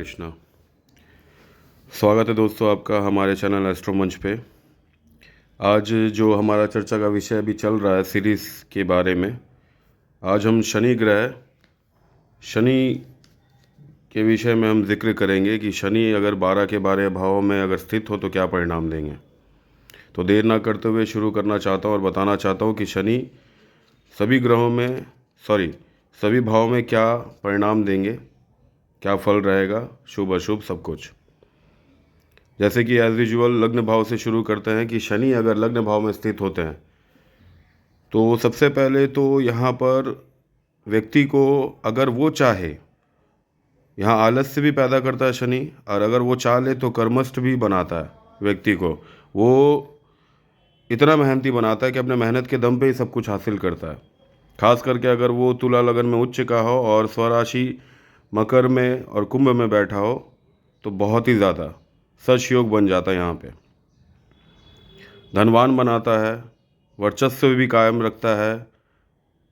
कृष्णा। स्वागत है दोस्तों आपका हमारे चैनल एस्ट्रो मंच पे। आज जो हमारा चर्चा का विषय अभी चल रहा है सीरीज़ के बारे में, आज हम शनि ग्रह शनि के विषय में हम जिक्र करेंगे कि शनि अगर 12 के 12 भावों में अगर स्थित हो तो क्या परिणाम देंगे। तो देर ना करते हुए शुरू करना चाहता हूँ और बताना चाहता हूँ कि शनि सभी ग्रहों में सभी भावों में क्या परिणाम देंगे, क्या फल रहेगा, शुभ अशुभ सब कुछ। जैसे कि एज यूजुअल लग्न भाव से शुरू करते हैं कि शनि अगर लग्न भाव में स्थित होते हैं तो सबसे पहले तो यहाँ पर व्यक्ति को अगर वो चाहे, यहाँ आलस्य भी पैदा करता है शनि, और अगर वो चाह ले तो कर्मष्ठ भी बनाता है व्यक्ति को। वो इतना मेहनती बनाता है कि अपने मेहनत के दम पे ही सब कुछ हासिल करता है। खास करके अगर वो तुला लगन में उच्च का हो और स्वराशि मकर में और कुंभ में बैठा हो तो बहुत ही ज़्यादा सच योग बन जाता है। यहाँ पे धनवान बनाता है, वर्चस्व भी कायम रखता है।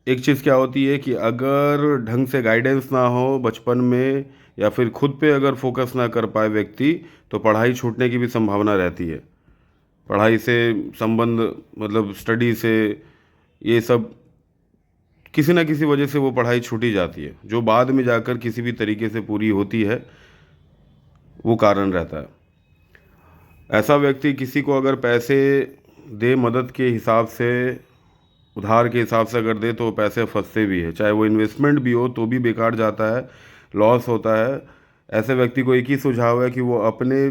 एक चीज़ क्या होती है कि अगर ढंग से गाइडेंस ना हो बचपन में या फिर खुद पे अगर फोकस ना कर पाए व्यक्ति तो पढ़ाई छूटने की भी संभावना रहती है। पढ़ाई से संबंध मतलब स्टडी से ये सब किसी ना किसी वजह से वो पढ़ाई छूटी जाती है, जो बाद में जाकर किसी भी तरीके से पूरी होती है, वो कारण रहता है। ऐसा व्यक्ति किसी को अगर पैसे दे मदद के हिसाब से, उधार के हिसाब से अगर दे तो पैसे फंसते भी है, चाहे वो इन्वेस्टमेंट भी हो तो भी बेकार जाता है, लॉस होता है। ऐसे व्यक्ति को एक ही सुझाव है कि वो अपने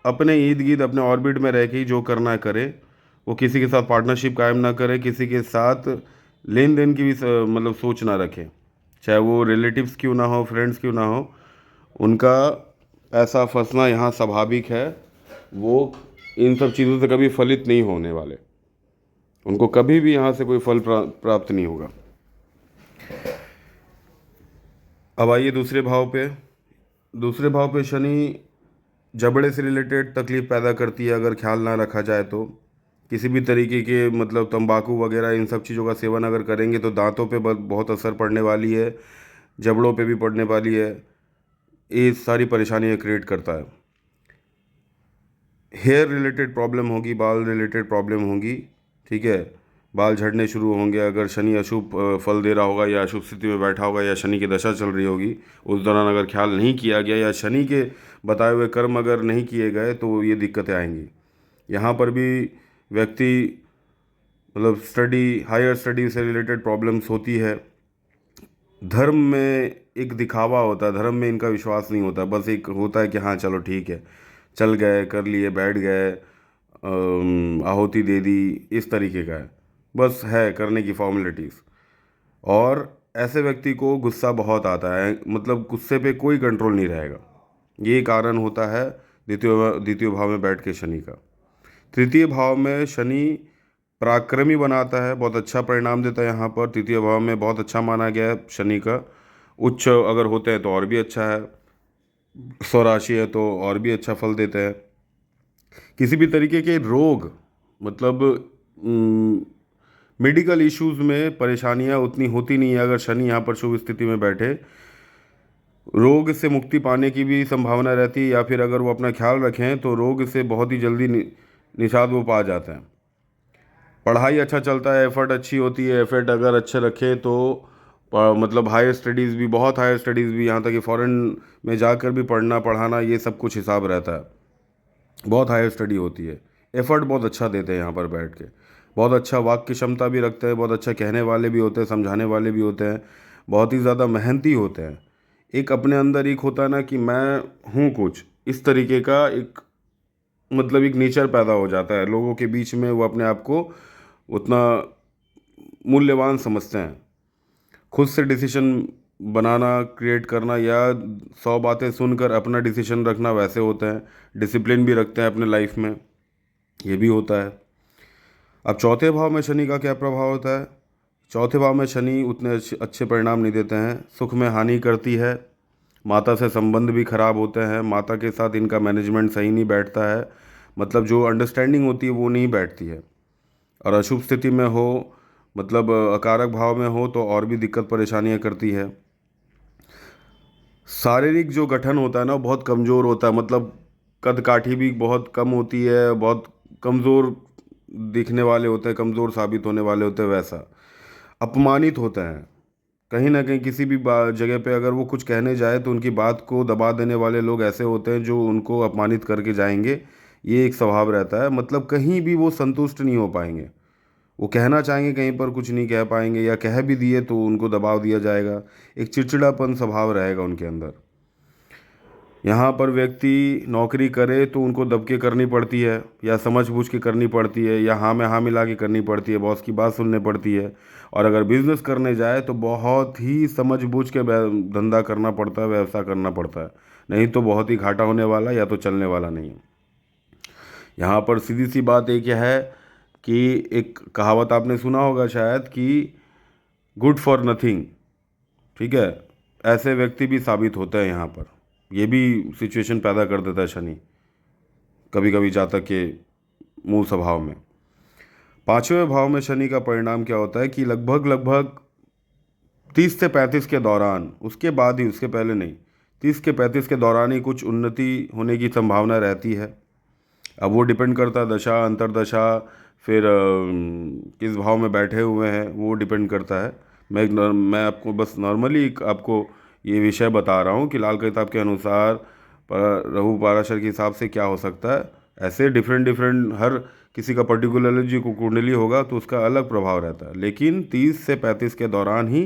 अपने इर्द गिर्द अपने ऑर्बिट में रह के ही जो करना है करे। वो किसी के साथ पार्टनरशिप कायम ना करे, किसी के साथ लेन देन की भी मतलब सोच ना रखे, चाहे वो रिलेटिव्स क्यों ना हो, फ्रेंड्स क्यों ना हो। उनका ऐसा फंसना यहाँ स्वाभाविक है। वो इन सब चीज़ों से कभी फलित नहीं होने वाले, उनको कभी भी यहाँ से कोई फल प्राप्त नहीं होगा। अब आइए दूसरे भाव पे शनि जबड़े से रिलेटेड तकलीफ पैदा करती है अगर ख्याल ना रखा जाए तो। किसी भी तरीके के मतलब तंबाकू वगैरह इन सब चीज़ों का सेवन अगर करेंगे तो दांतों पे बहुत असर पड़ने वाली है, जबड़ों पे भी पड़ने वाली है। ये सारी परेशानियाँ क्रिएट करता है। हेयर रिलेटेड प्रॉब्लम होगी, बाल रिलेटेड प्रॉब्लम होगी, ठीक है। बाल झड़ने शुरू होंगे अगर शनि अशुभ फल दे रहा होगा या अशुभ स्थिति में बैठा होगा या शनि की दशा चल रही होगी, उस दौरान अगर ख्याल नहीं किया गया या शनि के बताए हुए कर्म अगर नहीं किए गए तो ये दिक्कतें आएंगी। यहाँ पर भी व्यक्ति मतलब हायर स्टडी से रिलेटेड प्रॉब्लम्स होती है। धर्म में एक दिखावा होता है, धर्म में इनका विश्वास नहीं होता, बस एक होता है कि हाँ चलो ठीक है, चल गए, कर लिए, बैठ गए, आहुति दे दी, इस तरीके का है, बस है करने की फॉर्मेलिटीज़। और ऐसे व्यक्ति को गुस्सा बहुत आता है, मतलब गुस्से पे कोई कंट्रोल नहीं रहेगा। ये कारण होता है द्वितीय भाव में बैठ के शनि का। तृतीय भाव में शनि पराक्रमी बनाता है, बहुत अच्छा परिणाम देता है। यहाँ पर तृतीय भाव में बहुत अच्छा माना गया है शनि का। उच्च अगर होते हैं तो और भी अच्छा है, स्वराशि है तो और भी अच्छा फल देते हैं। किसी भी तरीके के रोग मतलब मेडिकल इश्यूज में परेशानियां उतनी होती नहीं है अगर शनि यहाँ पर शुभ स्थिति में बैठे। रोग से मुक्ति पाने की भी संभावना रहती है, या फिर अगर वो अपना ख्याल रखें तो रोग से बहुत ही जल्दी निषाद वो पा जाते हैं। पढ़ाई अच्छा चलता है, एफर्ट अच्छी होती है, एफर्ट अगर अच्छे रखें तो मतलब हायर स्टडीज़ भी, बहुत हायर स्टडीज़ भी, यहाँ तक कि फॉरेन में जाकर भी पढ़ना पढ़ाना ये सब कुछ हिसाब रहता है। बहुत हायर स्टडी होती है, एफर्ट बहुत अच्छा देते हैं यहाँ पर बैठ के, बहुत अच्छा वाक्य क्षमता भी रखते हैं, बहुत अच्छा कहने वाले भी होते हैं, समझाने वाले भी होते हैं, बहुत ही ज़्यादा मेहनती होते हैं। एक अपने अंदर एक होता है ना कि मैं हूँ कुछ इस तरीके का, एक मतलब एक नेचर पैदा हो जाता है लोगों के बीच में। वो अपने आप को उतना मूल्यवान समझते हैं। खुद से डिसीजन बनाना, क्रिएट करना, या 100 बातें सुनकर अपना डिसीजन रखना, वैसे होते हैं। डिसिप्लिन भी रखते हैं अपने लाइफ में, ये भी होता है। अब चौथे भाव में शनि का क्या प्रभाव होता है? चौथे भाव में शनि उतने अच्छे परिणाम नहीं देते हैं। सुख में हानि करती है, माता से संबंध भी खराब होते हैं, माता के साथ इनका मैनेजमेंट सही नहीं बैठता है, मतलब जो अंडरस्टैंडिंग होती है वो नहीं बैठती है। और अशुभ स्थिति में हो, मतलब अकारक भाव में हो तो और भी दिक्कत परेशानियां करती है। शारीरिक जो गठन होता है ना वो बहुत कमज़ोर होता है, मतलब कद काठी भी बहुत कम होती है, बहुत कमज़ोर दिखने वाले होते हैं, कमज़ोर साबित होने वाले होते हैं। वैसा अपमानित होते हैं कहीं ना कहीं किसी भी जगह पे, अगर वो कुछ कहने जाए तो उनकी बात को दबा देने वाले लोग ऐसे होते हैं जो उनको अपमानित करके जाएंगे। ये एक स्वभाव रहता है, मतलब कहीं भी वो संतुष्ट नहीं हो पाएंगे। वो कहना चाहेंगे कहीं पर कुछ नहीं कह पाएंगे, या कह भी दिए तो उनको दबाव दिया जाएगा। एक चिड़चिड़ापन स्वभाव रहेगा उनके अंदर। यहाँ पर व्यक्ति नौकरी करे तो उनको दब के करनी पड़ती है, या समझ बूझ के करनी पड़ती है, या हाँ में हाँ मिला के करनी पड़ती है, बॉस की बात सुननी पड़ती है। और अगर बिजनेस करने जाए तो बहुत ही समझ बूझ के धंधा करना पड़ता है, व्यवसाय करना पड़ता है। नहीं तो बहुत ही घाटा होने वाला, या तो चलने वाला नहीं है। यहाँ पर सीधी सी बात एक है कि एक कहावत आपने सुना होगा शायद कि गुड फॉर नथिंग। ठीक है, ऐसे व्यक्ति भी साबित होते हैं यहाँ पर। ये भी सिचुएशन पैदा कर देता है शनि कभी कभी जातक के मूल स्वभाव में। पांचवें भाव में शनि का परिणाम क्या होता है कि लगभग लगभग 30 से 35 के दौरान, उसके बाद ही, उसके पहले नहीं, 30 के 35 के दौरान ही कुछ उन्नति होने की संभावना रहती है। अब वो डिपेंड करता है दशा अंतरदशा, फिर किस भाव में बैठे हुए हैं वो डिपेंड करता है। मैं आपको बस नॉर्मली आपको ये विषय बता रहा हूँ कि लाल किताब के अनुसार राहु पाराशर के हिसाब से क्या हो सकता है। ऐसे डिफरेंट डिफरेंट हर किसी का पर्टिकुलरली जो कुंडली होगा तो उसका अलग प्रभाव रहता है, लेकिन 30 से 35 के दौरान ही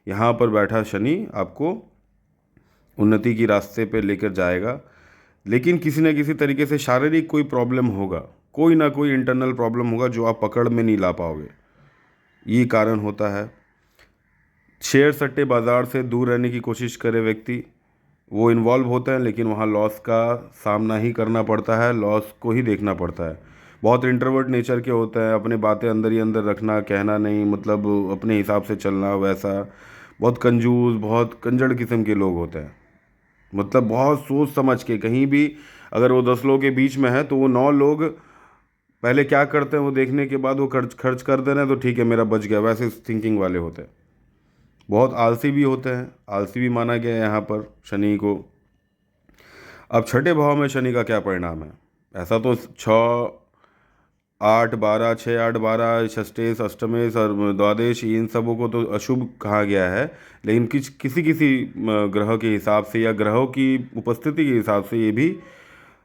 यहाँ पर बैठा शनि आपको उन्नति की रास्ते पे लेकर जाएगा। लेकिन किसी न किसी तरीके से शारीरिक कोई प्रॉब्लम होगा, कोई ना कोई इंटरनल प्रॉब्लम होगा जो आप पकड़ में नहीं ला पाओगे। ये कारण होता है। शेयर सट्टे बाज़ार से दूर रहने की कोशिश करे व्यक्ति, वो इन्वॉल्व होते हैं लेकिन वहाँ लॉस का सामना ही करना पड़ता है, लॉस को ही देखना पड़ता है। बहुत इंट्रोवर्ट नेचर के होते हैं, अपने बातें अंदर ही अंदर रखना, कहना नहीं, मतलब अपने हिसाब से चलना, वैसा बहुत कंजूस, बहुत कंजड़ किस्म के लोग होते हैं। मतलब बहुत सोच समझ के, कहीं भी अगर वो 10 लोगों के बीच में है तो वो 9 लोग पहले क्या करते हैं वो देखने के बाद वो खर्च खर्च कर दे रहे हैं तो ठीक है मेरा बच गया, वैसे थिंकिंग वाले होते हैं। बहुत आलसी भी होते हैं, आलसी भी माना गया है यहाँ पर शनि को। अब छठे भाव में शनि का क्या परिणाम है? ऐसा तो 6 8 12 6 8 12 षष्टेश अष्टमेश और द्वादश, इन सबों को तो अशुभ कहा गया है। लेकिन किसी किसी ग्रह के हिसाब से या ग्रहों की उपस्थिति के हिसाब से ये भी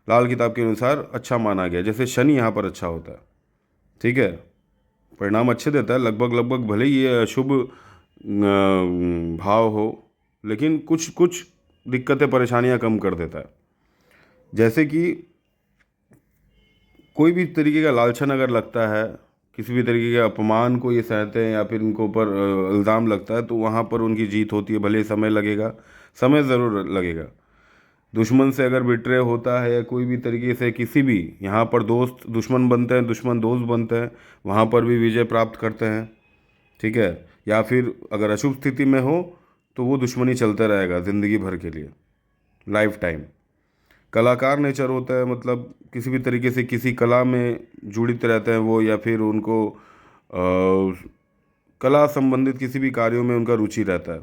लाल किताब के अनुसार अच्छा माना गया। जैसे शनि यहाँ पर अच्छा होता है, ठीक है, परिणाम अच्छे देता है लगभग लगभग, भले ही ये अशुभ भाव हो, लेकिन कुछ कुछ दिक्कतें परेशानियां कम कर देता है। जैसे कि कोई भी तरीके का लालछन अगर लगता है, किसी भी तरीके के अपमान को ये सहते हैं या फिर इनको ऊपर इल्ज़ाम लगता है तो वहाँ पर उनकी जीत होती है। भले ही समय लगेगा, समय ज़रूर लगेगा। दुश्मन से अगर बिट्रे होता है या कोई भी तरीके से किसी भी, यहाँ पर दोस्त दुश्मन बनते हैं, दुश्मन दोस्त बनते हैं, वहाँ पर भी विजय प्राप्त करते हैं। ठीक है, या फिर अगर अशुभ स्थिति में हो तो वो दुश्मनी चलता रहेगा ज़िंदगी भर के लिए, लाइफ टाइम। कलाकार नेचर होता है, मतलब किसी भी तरीके से किसी कला में जुड़ित रहते हैं वो, या फिर उनको कला संबंधित किसी भी कार्यों में उनका रुचि रहता है।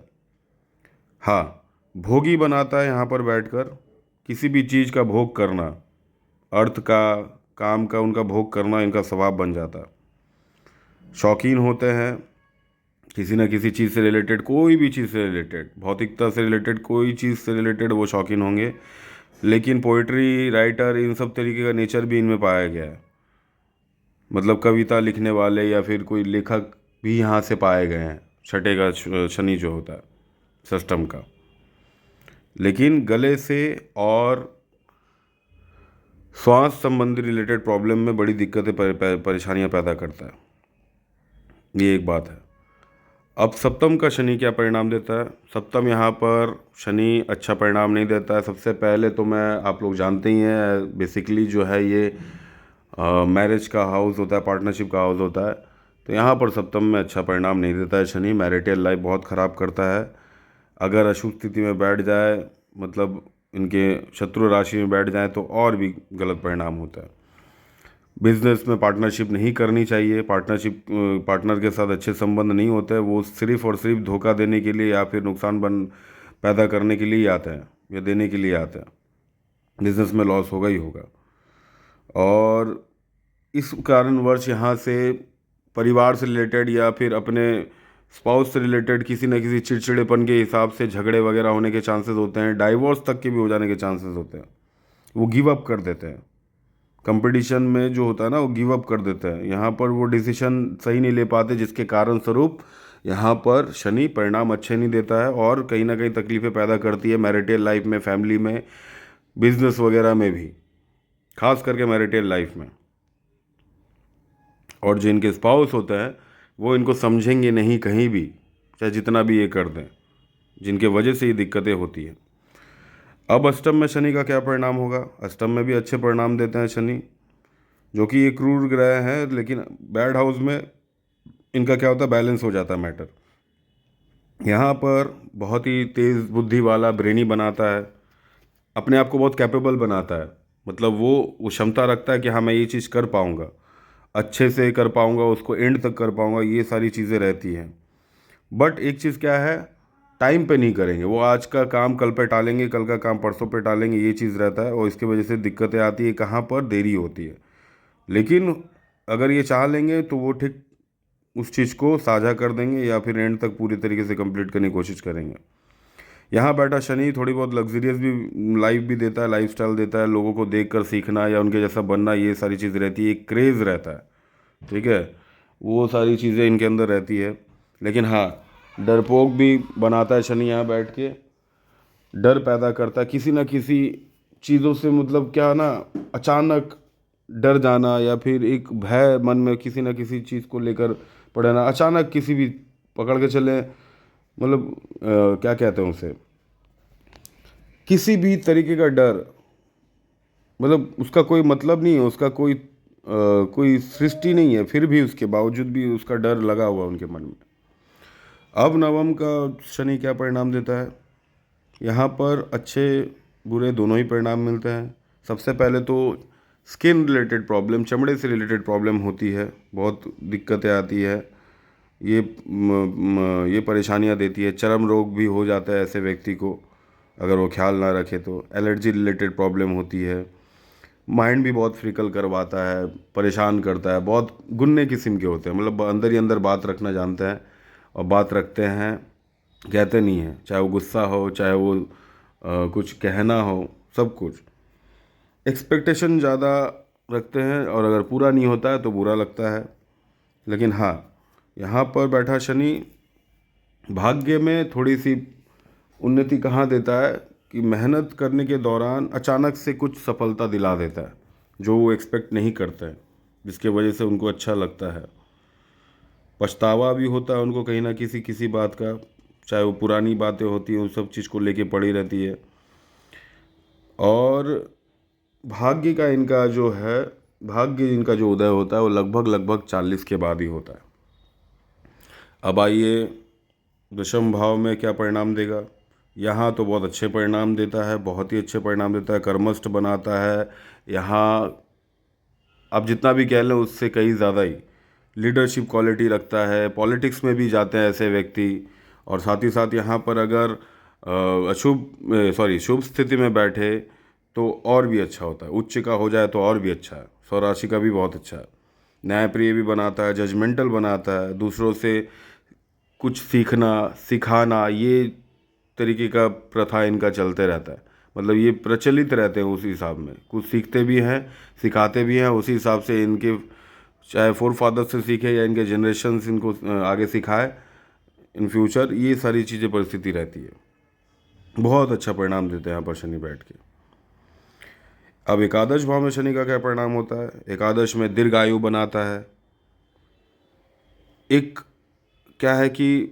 हाँ, भोगी बनाता है यहाँ पर बैठकर, किसी भी चीज़ का भोग करना, अर्थ का, काम का, उनका भोग करना इनका स्वभाव बन जाता है। शौकीन होते हैं किसी न किसी चीज़ से रिलेटेड, कोई भी चीज़ से रिलेटेड, भौतिकता से रिलेटेड, कोई चीज़ से रिलेटेड वो शौकीन होंगे। लेकिन पोइट्री राइटर, इन सब तरीके का नेचर भी इनमें पाया गया है। मतलब कविता लिखने वाले या फिर कोई लेखक भी यहाँ से पाए गए हैं, छठे का शनि जो होता है सिस्टम का। लेकिन गले से और श्वास संबंधी रिलेटेड प्रॉब्लम में बड़ी दिक्कतें परेशानियाँ पैदा करता है। ये एक बात है। अब सप्तम का शनि क्या परिणाम देता है? सप्तम यहाँ पर शनि अच्छा परिणाम नहीं देता है। सबसे पहले तो मैं, आप लोग जानते ही हैं, बेसिकली जो है ये मैरिज का हाउस होता है, पार्टनरशिप का हाउस होता है। तो यहाँ पर सप्तम में अच्छा परिणाम नहीं देता है शनि, मैरिटल लाइफ बहुत ख़राब करता है। अगर अशुभ स्थिति में बैठ जाए, मतलब इनके शत्रु राशि में बैठ जाए तो और भी गलत परिणाम होता है। बिजनेस में पार्टनरशिप नहीं करनी चाहिए, पार्टनर के साथ अच्छे संबंध नहीं होते हैं, वो सिर्फ़ और सिर्फ धोखा देने के लिए या फिर नुकसान पैदा करने के लिए ही आते हैं या देने के लिए आते हैं। बिजनेस में लॉस होगा ही होगा। और इस कारणवश यहाँ से परिवार से रिलेटेड या फिर अपने स्पाउस से रिलेटेड किसी न किसी चिड़चिड़ेपन के हिसाब से झगड़े वगैरह होने के चांसेस होते हैं, डाइवोर्स तक के भी हो जाने के चांसेस होते हैं। वो गिव अप कर देते हैं कंपटीशन में, जो होता है ना, वो गिव अप कर देते हैं। यहाँ पर वो डिसीजन सही नहीं ले पाते, जिसके कारण स्वरूप यहाँ पर शनि परिणाम अच्छे नहीं देता है और कहीं ना कहीं तकलीफ़ें पैदा करती है मैरिटल लाइफ में, फैमिली में, बिजनेस वगैरह में भी, खास करके मैरिटल लाइफ में। और जिनके स्पाउस होते हैं वो इनको समझेंगे नहीं कहीं भी, चाहे जितना भी ये कर दें, जिनके वजह से ये दिक्कतें होती हैं। अब अष्टम में शनि का क्या परिणाम होगा? अष्टम में भी अच्छे परिणाम देते हैं शनि, जो कि एक क्रूर ग्रह है, लेकिन बैड हाउस में इनका क्या होता है, बैलेंस हो जाता है मैटर। यहाँ पर बहुत ही तेज़ बुद्धि वाला, ब्रेनी बनाता है, अपने आप को बहुत कैपेबल बनाता है। मतलब वो क्षमता रखता है कि हाँ मैं ये चीज़ कर पाऊँगा, अच्छे से कर पाऊँगा, उसको एंड तक कर पाऊँगा, ये सारी चीज़ें रहती हैं। बट एक चीज़ क्या है, टाइम पे नहीं करेंगे वो, आज का काम कल पे टालेंगे, कल का काम परसों पे टालेंगे, ये चीज़ रहता है और इसकी वजह से दिक्कतें आती है, कहाँ पर देरी होती है। लेकिन अगर ये चाह लेंगे तो वो ठीक उस चीज़ को साझा कर देंगे या फिर एंड तक पूरी तरीके से कंप्लीट करने की कोशिश करेंगे। यहाँ बैठा शनि थोड़ी बहुत लग्जरियस भी लाइफ भी देता है, लाइफस्टाइल देता है, लोगों को देखकर सीखना या उनके जैसा बनना, ये सारी चीज़ रहती है, एक क्रेज़ रहता है, ठीक है, वो सारी चीज़ें इनके अंदर रहती है। लेकिन हाँ, डरपोक भी बनाता है शनि यहाँ बैठ के, डर पैदा करता है किसी ना किसी चीज़ों से, मतलब क्या ना, अचानक डर जाना या फिर एक भय मन में किसी ना किसी चीज़ को लेकर पड़ना, अचानक किसी भी पकड़ के चले, मतलब क्या कहते हैं उसे, किसी भी तरीके का डर, मतलब उसका कोई मतलब नहीं है, उसका कोई सृष्टि नहीं है, फिर भी उसके बावजूद भी उसका डर लगा हुआ उनके मन में। अब नवम का शनि क्या परिणाम देता है? यहाँ पर अच्छे बुरे दोनों ही परिणाम मिलते हैं। सबसे पहले तो स्किन रिलेटेड प्रॉब्लम, चमड़े से रिलेटेड प्रॉब्लम होती है, बहुत दिक्कतें आती है, ये परेशानियाँ देती है। चर्म रोग भी हो जाता है ऐसे व्यक्ति को अगर वो ख्याल ना रखे तो। एलर्जी रिलेटेड प्रॉब्लम होती है। माइंड भी बहुत फ्रिकल करवाता है, परेशान करता है, बहुत गुन्ने किस्म के होते हैं, मतलब अंदर ही अंदर बात रखना जानते हैं और बात रखते हैं, कहते नहीं हैं, चाहे वो गुस्सा हो, चाहे वो कुछ कहना हो, सब कुछ एक्सपेक्टेशन ज़्यादा रखते हैं और अगर पूरा नहीं होता है तो बुरा लगता है। लेकिन हाँ, यहाँ पर बैठा शनि भाग्य में थोड़ी सी उन्नति कहाँ देता है कि मेहनत करने के दौरान अचानक से कुछ सफलता दिला देता है जो वो एक्सपेक्ट नहीं करते हैं, जिसके वजह से उनको अच्छा लगता है। पछतावा भी होता है उनको कहीं ना किसी बात का, चाहे वो पुरानी बातें होती हैं, उन सब चीज़ को लेके पड़ी रहती है। और भाग्य का इनका जो है, भाग्य इनका जो उदय होता है वो लगभग 40 के बाद ही होता है। अब आइए दशम भाव में क्या परिणाम देगा। यहाँ तो बहुत अच्छे परिणाम देता है, बहुत ही अच्छे परिणाम देता है, कर्मस्थ बनाता है। यहाँ आप जितना भी कह लें उससे कहीं ज़्यादा ही लीडरशिप क्वालिटी रखता है, पॉलिटिक्स में भी जाते हैं ऐसे व्यक्ति। और साथ ही साथ यहाँ पर अगर शुभ स्थिति में बैठे तो और भी अच्छा होता है, उच्च का हो जाए तो और भी अच्छा है, स्वराशि का भी बहुत अच्छा है। न्यायप्रिय भी बनाता है, जजमेंटल बनाता है, दूसरों से कुछ सीखना सिखाना, ये तरीके का प्रथा इनका चलते रहता है। मतलब ये प्रचलित रहते हैं, उस हिसाब में कुछ सीखते भी हैं, सिखाते भी हैं, उसी हिसाब से इनके चाहे फोर फादर से सीखे या इनके जनरेशन इनको आगे सिखाए इन फ्यूचर, ये सारी चीज़ें परिस्थिति रहती है। बहुत अच्छा परिणाम देते हैं यहाँ पर शनि बैठ के। अब एकादश भाव में शनि का क्या परिणाम होता है? एकादश में दीर्घायु बनाता है। एक क्या है कि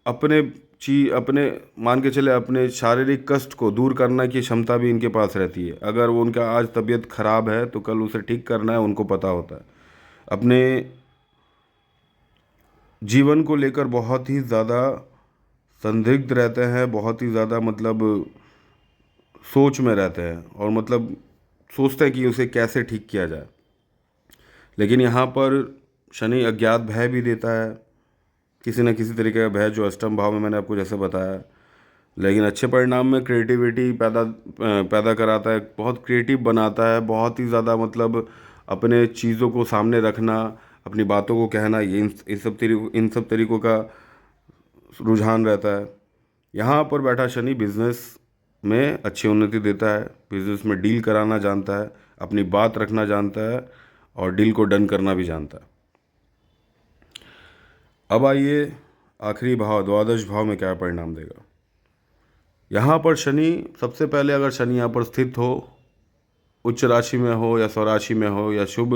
अपने मान के चले अपने शारीरिक कष्ट को दूर करने की क्षमता भी इनके पास रहती है। अगर वो उनका आज तबीयत खराब है तो कल उसे ठीक करना है, उनको पता होता है। अपने जीवन को लेकर बहुत ही ज़्यादा संदिग्ध रहते हैं, बहुत ही ज़्यादा मतलब सोच में रहते हैं और मतलब सोचते हैं कि उसे कैसे ठीक किया जाए। लेकिन यहाँ पर शनि अज्ञात भय भी देता है, किसी न किसी तरीके का भय, जो अष्टम भाव में मैंने आपको जैसे बताया। लेकिन अच्छे परिणाम में क्रिएटिविटी पैदा कराता है, बहुत क्रिएटिव बनाता है, बहुत ही ज़्यादा मतलब अपने चीज़ों को सामने रखना, अपनी बातों को कहना, ये इन सब तरीकों का रुझान रहता है। यहाँ पर बैठा शनि बिजनेस में अच्छी उन्नति देता है, बिजनेस में डील कराना जानता है, अपनी बात रखना जानता है और डील को डन करना भी जानता है। अब आइए आखिरी भाव द्वादश भाव में क्या परिणाम देगा। यहाँ पर शनि, सबसे पहले अगर शनि यहाँ पर स्थित हो, उच्च राशि में हो या स्वराशि में हो या शुभ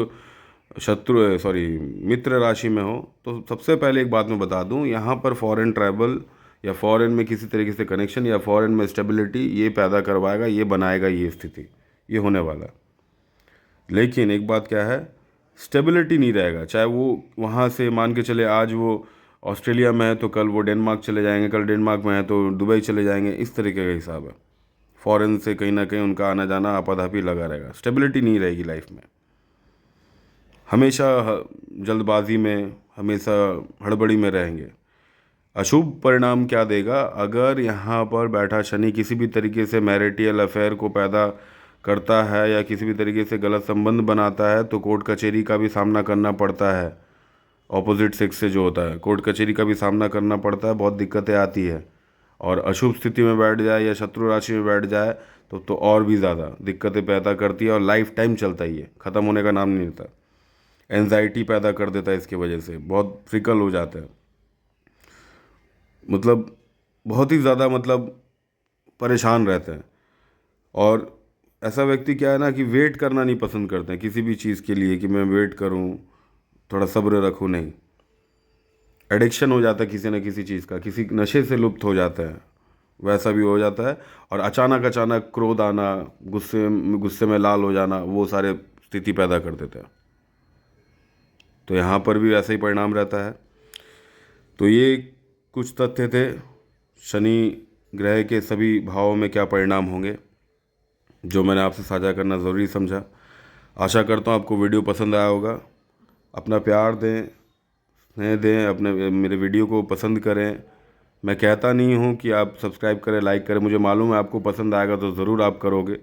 मित्र राशि में हो, तो सबसे पहले एक बात मैं बता दूं, यहाँ पर फॉरेन ट्रैवल या फॉरेन में किसी तरीके से कनेक्शन या फॉरेन में स्टेबिलिटी ये पैदा करवाएगा, ये बनाएगा, ये स्थिति ये होने वाला है। लेकिन एक बात क्या है, स्टेबिलिटी नहीं रहेगा। चाहे वो वहाँ से मान के चले आज वो ऑस्ट्रेलिया में है तो कल वो डेनमार्क चले जाएंगे, कल डेनमार्क में है तो दुबई चले जाएंगे, इस तरीके का हिसाब है। फॉरेन से कहीं ना कहीं उनका आना जाना आपाधापी लगा रहेगा, स्टेबिलिटी नहीं रहेगी लाइफ में। हमेशा जल्दबाजी में, हमेशा हड़बड़ी में रहेंगे। अशुभ परिणाम क्या देगा, अगर यहाँ पर बैठा शनि किसी भी तरीके से मैरिटियल अफेयर को पैदा करता है या किसी भी तरीके से गलत संबंध बनाता है तो कोर्ट कचहरी का भी सामना करना पड़ता है। ऑपोजिट सेक्स से जो होता है, कोर्ट कचहरी का भी सामना करना पड़ता है, बहुत दिक्कतें आती है। और अशुभ स्थिति में बैठ जाए या शत्रु राशि में बैठ जाए तो और भी ज़्यादा दिक्कतें पैदा करती है और लाइफ टाइम चलता ही है, ख़त्म होने का नाम नहीं लेता। एंजाइटी पैदा कर देता है, इसकी वजह से बहुत फ्रिकल हो जाता है, मतलब बहुत ही ज़्यादा मतलब परेशान रहते हैं। और ऐसा व्यक्ति क्या है ना कि वेट करना नहीं पसंद करते हैं किसी भी चीज़ के लिए, कि मैं वेट करूं, थोड़ा सब्र रखूं, नहीं। एडिक्शन हो जाता है किसी न किसी चीज़ का, किसी नशे से लुप्त हो जाता है, वैसा भी हो जाता है। और अचानक अचानक क्रोध आना, गुस्से में लाल हो जाना, वो सारे स्थिति पैदा कर देते हैं। तो यहाँ पर भी ऐसा ही परिणाम रहता है। तो ये कुछ तथ्य थे शनि ग्रह के सभी भावों में क्या परिणाम होंगे, जो मैंने आपसे साझा करना ज़रूरी समझा। आशा करता हूँ आपको वीडियो पसंद आया होगा। अपना प्यार दें, स्नेह दें, अपने मेरे वीडियो को पसंद करें। मैं कहता नहीं हूँ कि आप सब्सक्राइब करें, लाइक करें, मुझे मालूम है आपको पसंद आएगा तो ज़रूर आप करोगे।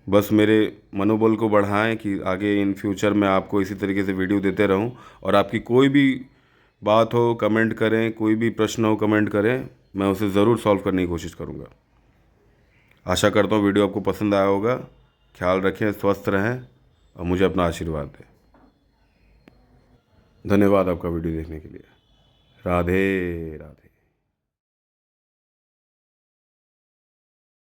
बस मेरे मनोबल को बढ़ाएं कि आगे इन फ्यूचर में आपको इसी तरीके से वीडियो देते रहूं। और आपकी कोई भी बात हो कमेंट करें, कोई भी प्रश्न हो कमेंट करें, मैं उसे ज़रूर सॉल्व करने की कोशिश करूंगा। आशा करता हूँ वीडियो आपको पसंद आया होगा। ख्याल रखें, स्वस्थ रहें और मुझे अपना आशीर्वाद दें। धन्यवाद आपका वीडियो देखने के लिए। राधे राधे।